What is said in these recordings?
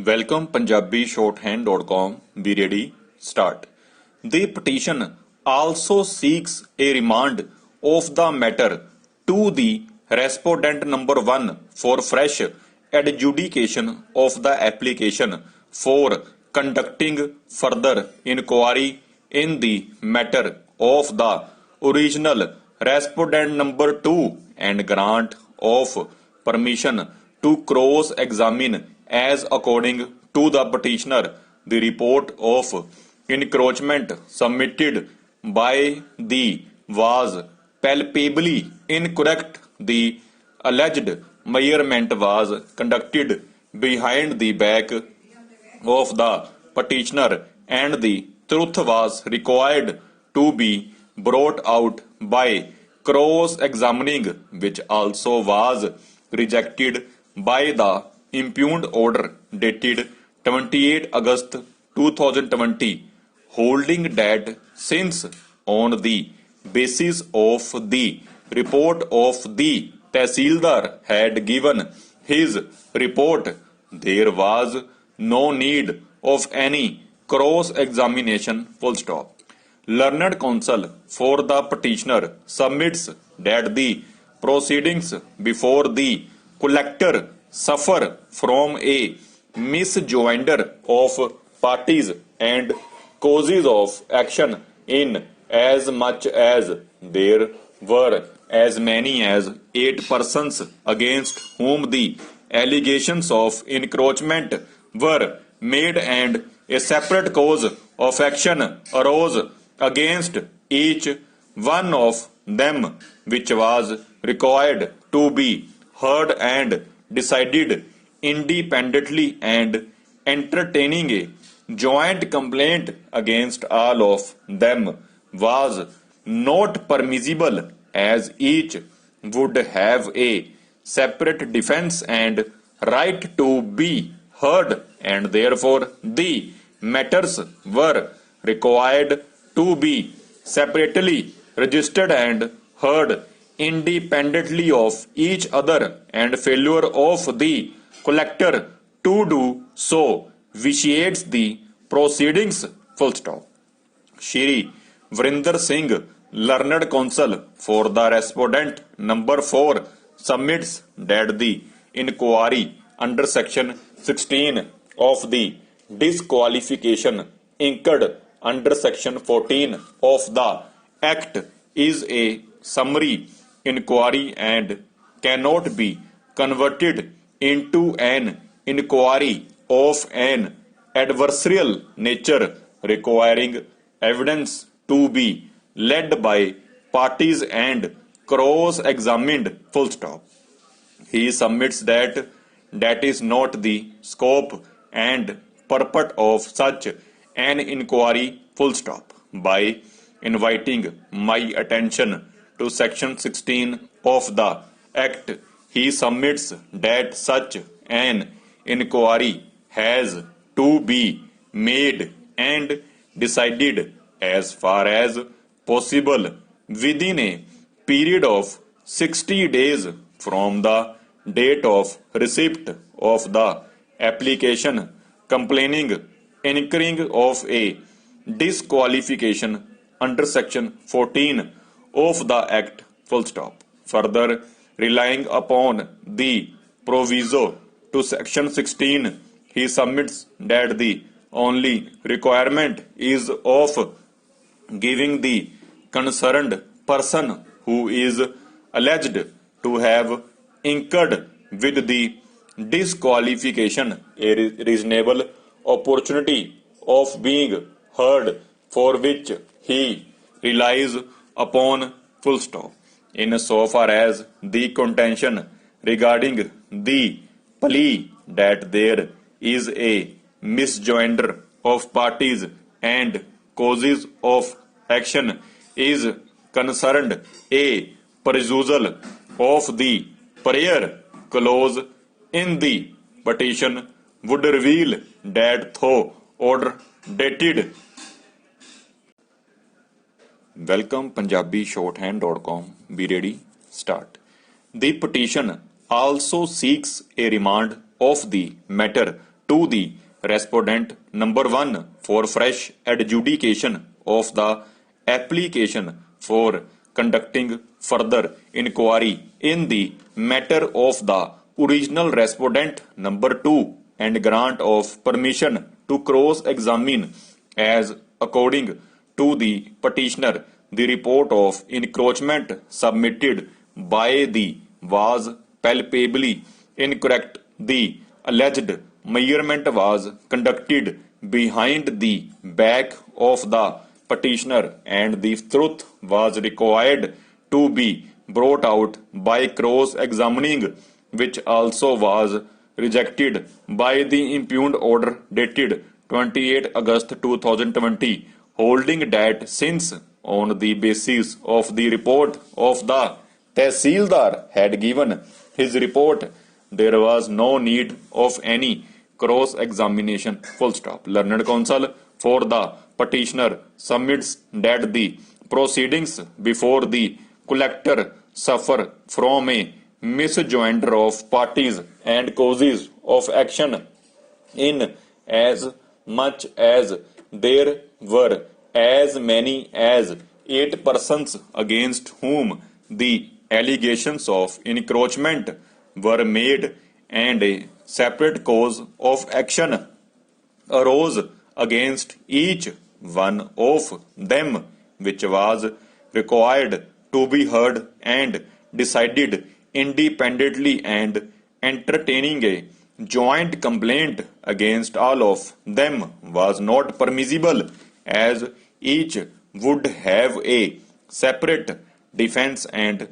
Welcome PunjabiShorthand.com. Be ready. Start. The petition also seeks a remand of the matter to the respondent number 1 for fresh adjudication of the application for conducting further inquiry in the matter of the original respondent number 2 and grant of permission to cross-examine as according to the petitioner the report of encroachment submitted by the was palpably incorrect. The alleged measurement was conducted behind the back of the petitioner and the truth was required to be brought out by cross-examining, which also was rejected by the impugned order dated 28 August 2020, holding that since on the basis of the report of the Tehsildar had given his report, there was no need of any cross-examination. Full stop. Learned counsel for the petitioner submits that the proceedings before the collector suffer from a misjoinder of parties and causes of action in as much as there were as many as 8 persons against whom the allegations of encroachment were made and a separate cause of action arose against each one of them, which was required to be heard and decided independently, and entertaining a joint complaint against all of them was not permissible, as each would have a separate defense and right to be heard, and therefore the matters were required to be separately registered and heard independently of each other, and failure of the collector to do so vitiates the proceedings. Full stop. Shri Vrinder Singh, learned counsel for the respondent number 4, submits that the inquiry under section 16 of the disqualification incurred under section 14 of the Act is a summary inquiry and cannot be converted into an inquiry of an adversarial nature, requiring evidence to be led by parties and cross-examined. Full stop. He submits that is not the scope and purport of such an inquiry. Full stop. By inviting my attention to section 16 of the Act, he submits that such an inquiry has to be made and decided as far as possible within a period of 60 days from the date of receipt of the application complaining incurring of a disqualification under section 14 of the Act. Full stop. Further, relying upon the proviso to section 16, he submits that the only requirement is of giving the concerned person who is alleged to have incurred with the disqualification a reasonable opportunity of being heard, for which he relies upon. Full stop. In so far as the contention regarding the plea that there is a misjoinder of parties and causes of action is concerned, a perusal of the prior clause in the petition would reveal that though order dated. Welcome PunjabiShorthand.com. Be ready. Start. The petition also seeks a remand of the matter to the respondent number 1 for fresh adjudication of the application for conducting further inquiry in the matter of the original respondent number 2 and grant of permission to cross-examine as according to the petitioner the report of encroachment submitted by the was palpably incorrect. The alleged measurement was conducted behind the back of the petitioner and the truth was required to be brought out by cross-examining, which also was rejected by the impugned order dated 28 August 2020, holding that since on the basis of the report of the Tehsildar had given his report, there was no need of any cross-examination. Full stop. Learned counsel for the petitioner submits that the proceedings before the collector suffer from a misjoinder of parties and causes of action, in as much as there were as many as 8 persons against whom the allegations of encroachment were made, and a separate cause of action arose against each one of them, which was required to be heard and decided independently, and entertaining a joint complaint against all of them was not permissible, as each would have a separate defense and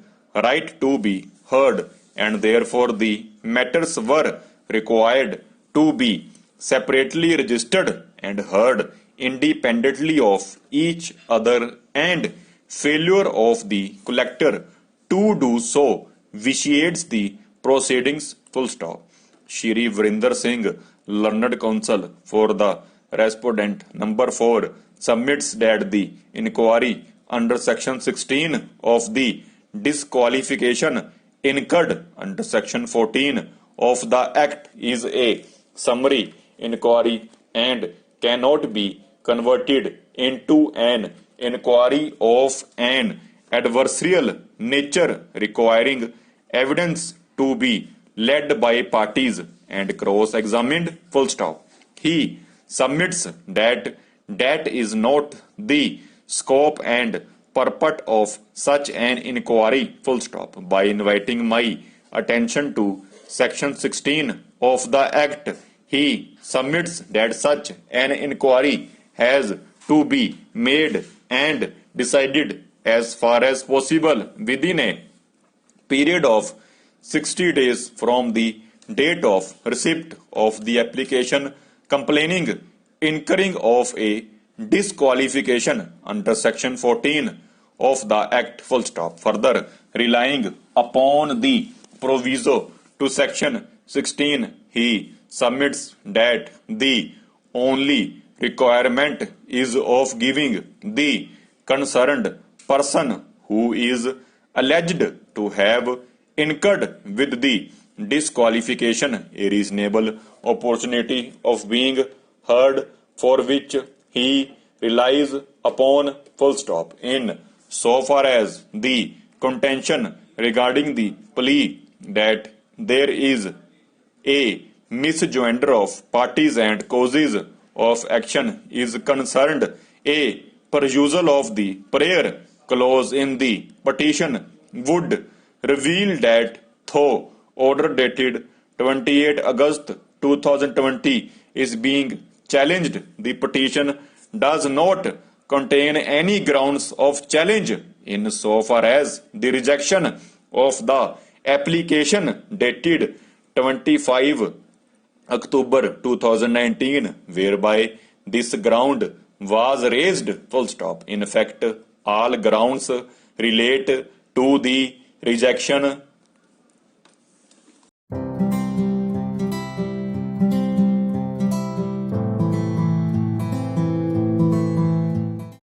right to be heard, and therefore the matters were required to be separately registered and heard independently of each other, and failure of the collector to do so vitiates the proceedings. Full stop. Shri Vrinder Singh, learned counsel for the respondent number 4, submits that the inquiry under section 16 of the disqualification incurred under section 14 of the Act is a summary inquiry and cannot be converted into an inquiry of an adversarial nature requiring evidence to be led by parties and cross-examined. Full stop. He submits that that is not the scope and purport of such an inquiry. Full stop. By inviting my attention to section 16 of the Act, he submits that such an inquiry has to be made and decided as far as possible within a period of 60 days from the date of receipt of the application complaining incurring of a disqualification under section 14 of the Act. Full stop. Further, relying upon the proviso to section 16, he submits that the only requirement is of giving the concerned person who is alleged to have incurred with the disqualification a reasonable opportunity of being heard, for which he relies upon. Full stop. In so far as the contention regarding the plea that there is a misjoinder of parties and causes of action is concerned, a perusal of the prayer clause in the petition would reveal that though order dated 28 August 2020 is being challenged, the petition does not contain any grounds of challenge in so far as the rejection of the application dated 25 October 2019, whereby this ground was raised. Full stop. In fact, all grounds relate to the rejection